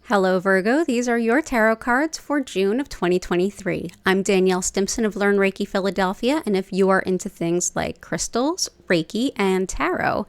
Hello Virgo, these are your tarot cards for June of 2023. I'm Danielle Stimpson of Learn Reiki Philadelphia, and if you are into things like crystals, Reiki, and tarot,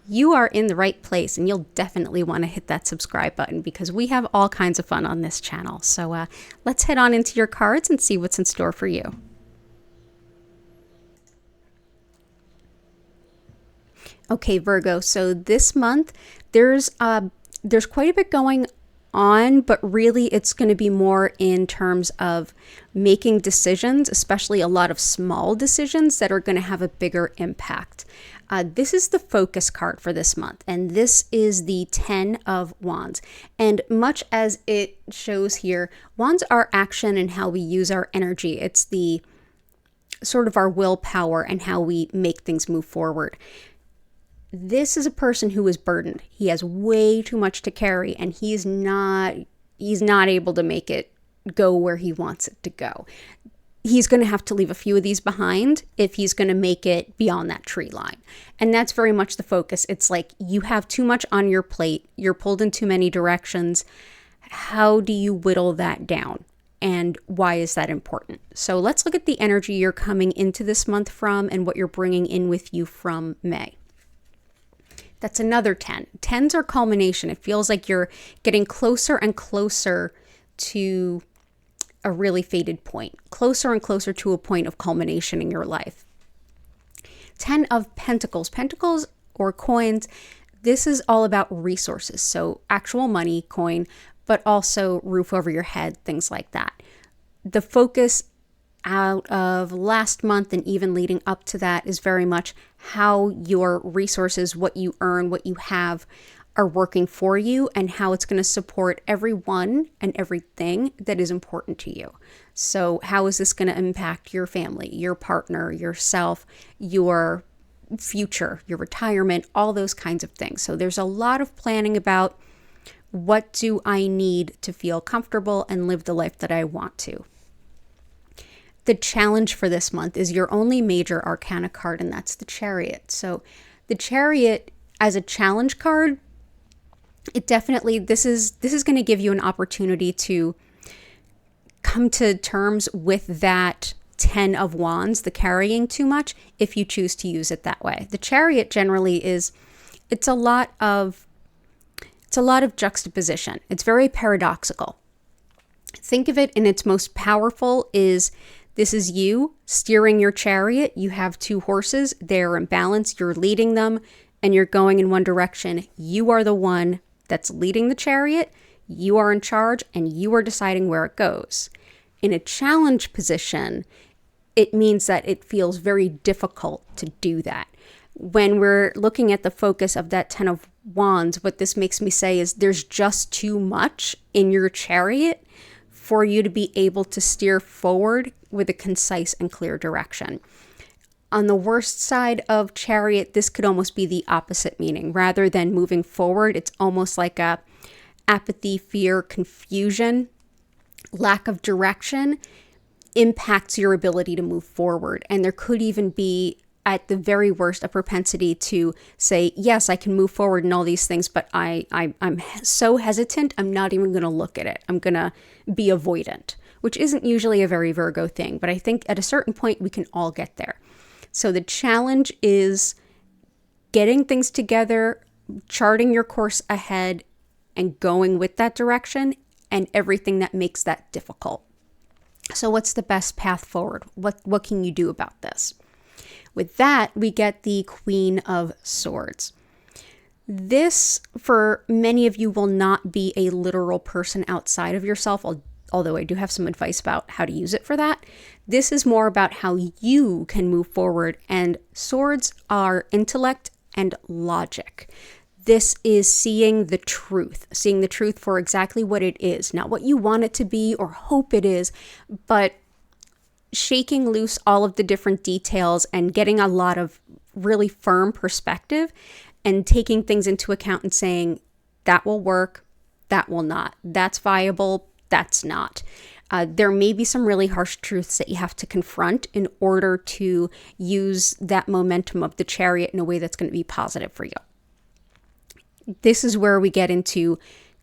you are in the right place, and you'll definitely want to hit that subscribe button because we have all kinds of fun on this channel. So let's head on into your cards and see what's in store for you. Okay, Virgo, so this month there's quite a bit going on, but really it's going to be more in terms of making decisions, especially a lot of small decisions that are going to have a bigger impact. This is the focus card for this month, and this is the 10 of Wands. And much as it shows here, Wands are action and how we use our energy. It's the sort of our willpower and how we make things move forward. This is a person who is burdened. He has way too much to carry, and he's not able to make it go where he wants it to go. He's going to have to leave a few of these behind if he's going to make it beyond that tree line. And that's very much the focus. It's like you have too much on your plate. You're pulled in too many directions. How do you whittle that down? And why is that important? So let's look at the energy you're coming into this month from and what you're bringing in with you from May. That's another 10. 10s are culmination. It feels like you're getting closer and closer to a really faded point, closer and closer to a point of culmination in your life. 10 of Pentacles. Pentacles or coins, this is all about resources. So actual money, coin, but also roof over your head, things like that. The focus out of last month and even leading up to that is very much how your resources, what you earn, what you have are working for you and how it's going to support everyone and everything that is important to you. So how is this going to impact your family, your partner, yourself, your future, your retirement, all those kinds of things. So there's a lot of planning about what do I need to feel comfortable and live the life that I want to. The challenge for this month is your only major arcana card, and that's the Chariot. So the Chariot as a challenge card, it definitely, this is going to give you an opportunity to come to terms with that 10 of Wands, the carrying too much, if you choose to use it that way. The Chariot generally is, it's a lot of juxtaposition. It's very paradoxical. Think of it in its most powerful is this is you steering your chariot. You have two horses. They're in balance. You're leading them and you're going in one direction. You are the one that's leading the chariot. You are in charge and you are deciding where it goes. In a challenge position, it means that it feels very difficult to do that. When we're looking at the focus of that 10 of Wands, what this makes me say is there's just too much in your chariot for you to be able to steer forward with a concise and clear direction. On the worst side of Chariot, this could almost be the opposite meaning. Rather than moving forward, it's almost like a apathy, fear, confusion, lack of direction impacts your ability to move forward. And there could even be, at the very worst, a propensity to say, yes, I can move forward and all these things, but I'm so hesitant, I'm not even going to look at it. I'm going to be avoidant, which isn't usually a very Virgo thing, but I think at a certain point we can all get there. So the challenge is getting things together, charting your course ahead, and going with that direction and everything that makes that difficult. So what's the best path forward? What can you do about this? With that, we get the Queen of Swords. This, for many of you, will not be a literal person outside of yourself, although I do have some advice about how to use it for that. This is more about how you can move forward, and swords are intellect and logic. This is seeing the truth for exactly what it is, not what you want it to be or hope it is, but shaking loose all of the different details and getting a lot of really firm perspective and taking things into account and saying, that will work, that will not. That's viable, that's not. There may be some really harsh truths that you have to confront in order to use that momentum of the chariot in a way that's going to be positive for you. This is where we get into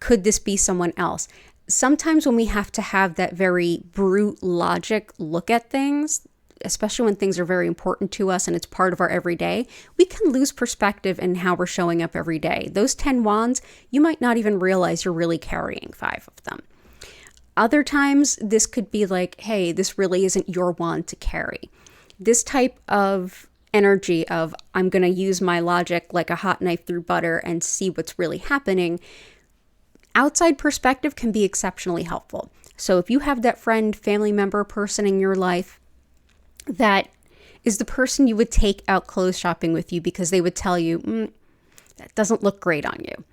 Could this be someone else? Sometimes when we have to have that very brute logic look at things, especially when things are very important to us and it's part of our everyday, we can lose perspective in how we're showing up every day. Those 10 wands, you might not even realize you're really carrying 5 of them. Other times, this could be like, hey, this really isn't your wand to carry. This type of energy of I'm going to use my logic like a hot knife through butter and see what's really happening, outside perspective can be exceptionally helpful. So if you have that friend, family member, person in your life that is the person you would take out clothes shopping with you because they would tell you, that doesn't look great on you.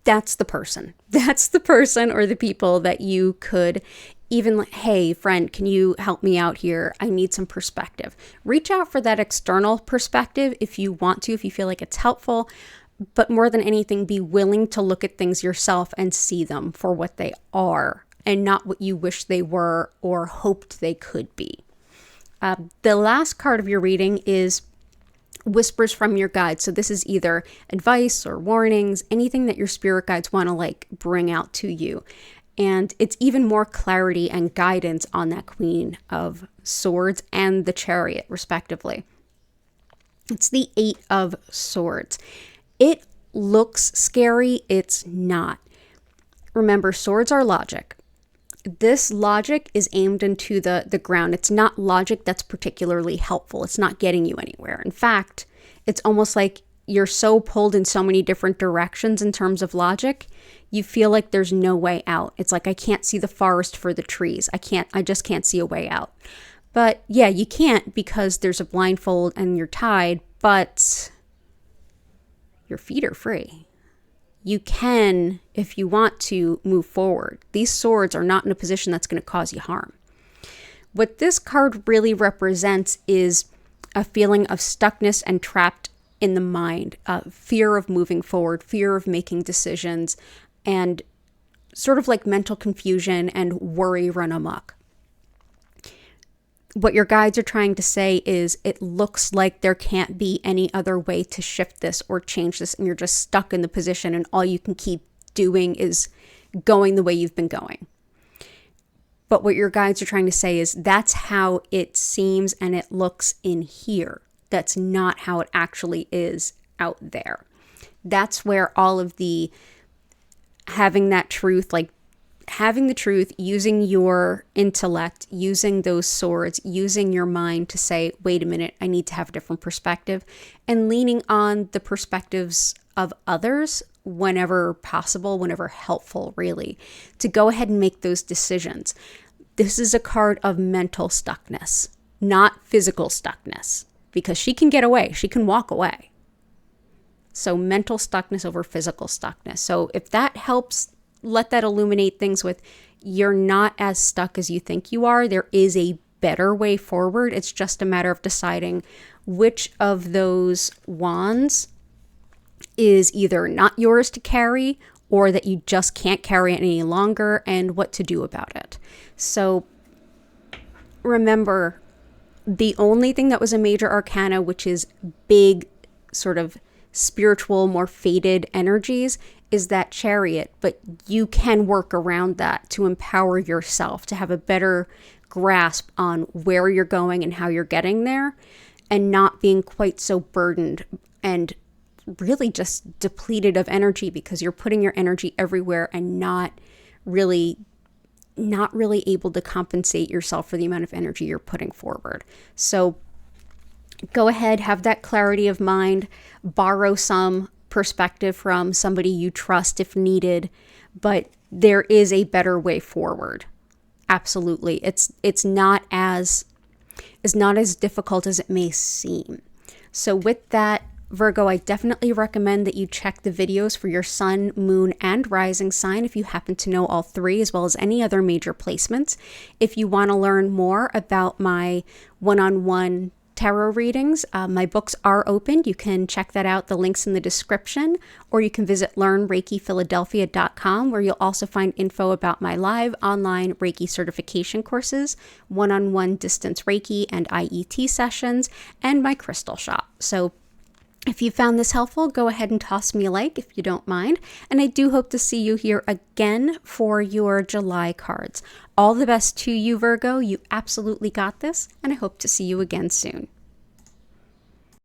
That's the person. That's the person or the people that you could even like, hey, friend, can you help me out here? I need some perspective. Reach out for that external perspective if you want to, if you feel like it's helpful. But more than anything, be willing to look at things yourself and see them for what they are and not what you wish they were or hoped they could be. The last card of your reading is whispers from your guides. So this is either advice or warnings, anything that your spirit guides want to like bring out to you. And it's even more clarity and guidance on that Queen of Swords and the Chariot, respectively. It's the 8 of Swords. It looks scary. It's not. Remember, swords are logic. This logic is aimed into the ground. It's not logic that's particularly helpful. It's not getting you anywhere. In fact, it's almost like you're so pulled in so many different directions in terms of logic, you feel like there's no way out. It's like, I can't see the forest for the trees. I just can't see a way out. But yeah, you can't because there's a blindfold and you're tied, but your feet are free. You can, if you want to, move forward. These swords are not in a position that's going to cause you harm. What this card really represents is a feeling of stuckness and trapped in the mind, fear of moving forward, fear of making decisions, and sort of like mental confusion and worry run amok. What your guides are trying to say is it looks like there can't be any other way to shift this or change this, and you're just stuck in the position and all you can keep doing is going the way you've been going. But what your guides are trying to say is that's how it seems and it looks in here. That's not how it actually is out there. That's where all of the having that truth, like having the truth, using your intellect, using those swords, using your mind to say, wait a minute, I need to have a different perspective, and leaning on the perspectives of others whenever possible, whenever helpful, really, to go ahead and make those decisions. This is a card of mental stuckness, not physical stuckness, because she can get away. She can walk away. So mental stuckness over physical stuckness. So if that helps, let that illuminate things with you're not as stuck as you think you are. There is a better way forward. It's just a matter of deciding which of those wands is either not yours to carry or that you just can't carry it any longer and what to do about it. So remember, the only thing that was a major arcana, which is big sort of spiritual, more fated energies, is that Chariot, but you can work around that to empower yourself, to have a better grasp on where you're going and how you're getting there, and not being quite so burdened and really just depleted of energy because you're putting your energy everywhere and not really able to compensate yourself for the amount of energy you're putting forward. So go ahead, have that clarity of mind, borrow some perspective from somebody you trust if needed, but there is a better way forward. Absolutely. It's not as difficult as it may seem. So with that, Virgo, I definitely recommend that you check the videos for your sun, moon, and rising sign if you happen to know all three, as well as any other major placements. If you want to learn more about my one-on-one tarot readings, my books are open. You can check that out, the links in the description, or you can visit learnreikiphiladelphia.com, where you'll also find info about my live online Reiki certification courses, one-on-one distance Reiki and IET sessions, and my crystal shop. So If you found this helpful, go ahead and toss me a like if you don't mind. And I do hope to see you here again for your July cards. All the best to you, Virgo. You absolutely got this, and I hope to see you again soon.